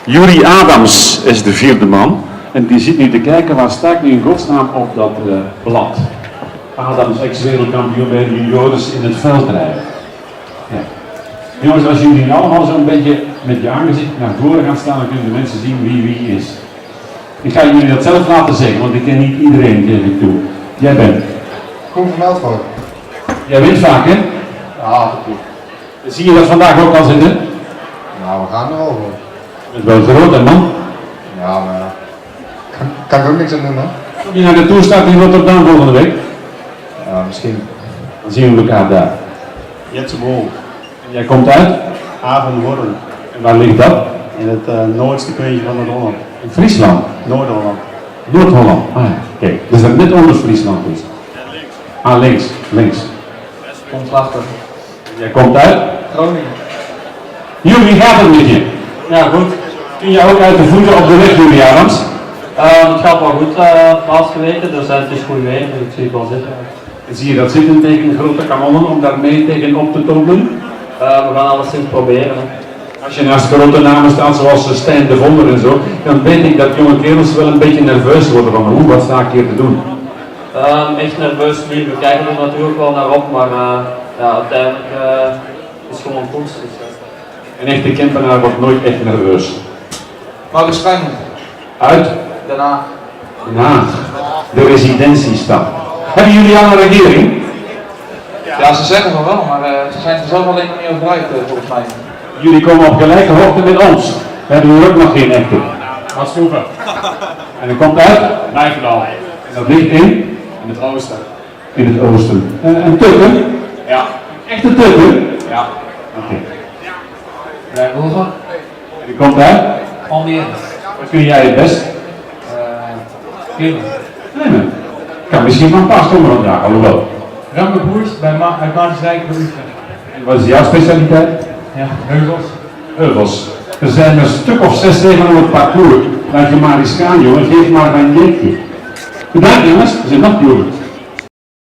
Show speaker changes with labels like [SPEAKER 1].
[SPEAKER 1] Yuri Adams is de vierde man. En die zit nu te kijken, waar sta ik nu in godsnaam op dat blad. Adams, ex-wereldkampioen bij de juniors in het veldrijden. Ja. Jongens, als jullie allemaal zo'n beetje met je aangezicht naar voren gaan staan, dan kunnen de mensen zien wie is. Ik ga jullie dat zelf laten zeggen, want ik ken niet iedereen, geef ik toe. Jij bent?
[SPEAKER 2] Koen van Meldvoort.
[SPEAKER 1] Jij wint vaak, hè?
[SPEAKER 2] Ja, af en toe.
[SPEAKER 1] Zie je dat vandaag ook al zitten?
[SPEAKER 2] Nou, we gaan er al voor.
[SPEAKER 1] Je bent wel groot, hè, man?
[SPEAKER 2] Ja, maar kan ik ook niks aan doen, hè?
[SPEAKER 1] Als je naar de Tour staat in Rotterdam volgende week,
[SPEAKER 2] Ja, misschien.
[SPEAKER 1] dan zien we elkaar daar.
[SPEAKER 3] Jetse Bol,
[SPEAKER 1] En jij komt uit?
[SPEAKER 3] Avenhoorn,
[SPEAKER 1] En waar ligt dat?
[SPEAKER 3] in het noordste puntje van Noord-Holland.
[SPEAKER 1] In Friesland.
[SPEAKER 3] Noord-Holland.
[SPEAKER 1] Noord-Holland. Ah ja, kijk. Dus dat net onder Friesland is. Ah, links.
[SPEAKER 2] Komt achter.
[SPEAKER 1] Jij komt uit?
[SPEAKER 2] Groningen.
[SPEAKER 1] Jullie gaat het met je?
[SPEAKER 4] Ja, goed.
[SPEAKER 1] Kun je ook uit de voeten op de weg, Jullie Adams?
[SPEAKER 4] Het gaat wel goed de laatste weken, dus het is goed weer, dus ik zie het wel zitten.
[SPEAKER 1] En zie je dat zitten tegen grote kanonnen om daarmee tegen op te tonen?
[SPEAKER 4] We gaan alleszins proberen. Hè.
[SPEAKER 1] Als je naast grote namen staat zoals Stijn de Vonder en zo, dan weet ik dat jonge kerels wel een beetje nerveus worden van wat sta ik hier te doen?
[SPEAKER 4] Echt nerveus niet, we kijken er natuurlijk wel naar op, maar ja, uiteindelijk is het gewoon koers. Dus,
[SPEAKER 1] Een echte Kempenaar wordt nooit echt nerveus.
[SPEAKER 2] Maurits Stijn.
[SPEAKER 1] Uit
[SPEAKER 2] Daarna.
[SPEAKER 1] Den Haag, de residentiestad. Hebben jullie al een regering?
[SPEAKER 2] Ja, ze zeggen van wel, maar ze zijn er zelf alleen nog niet over uit, volgens mij.
[SPEAKER 1] Jullie komen op gelijke hoogte met ons. We hebben hier ook nog geen echte.
[SPEAKER 3] Wat Schroeven,
[SPEAKER 1] En dat komt uit,
[SPEAKER 3] Nijverdal,
[SPEAKER 1] en dat ligt in
[SPEAKER 3] in het oosten.
[SPEAKER 1] het oosten. En Tukken?
[SPEAKER 3] Ja.
[SPEAKER 1] Echte Tukken?
[SPEAKER 3] Ja.
[SPEAKER 1] Oké.
[SPEAKER 2] Hoeveel?
[SPEAKER 1] En die komt uit?
[SPEAKER 2] Almere.
[SPEAKER 1] Wat kun jij het best?
[SPEAKER 2] Klimmen.
[SPEAKER 1] Klimmen. Kan misschien van pas komen vandaag, alhoewel.
[SPEAKER 2] Ranke Boers uit Maartensdijk voor Utrecht.
[SPEAKER 1] En wat is jouw specialiteit?
[SPEAKER 2] Ja, heuvels.
[SPEAKER 1] Heuvels. Er zijn een stuk of 6 tegen op het parcours. Laat je maar eens gaan, jongen. Geef maar een jeetje. Bedankt, jongens. Er zijn nog ploegen.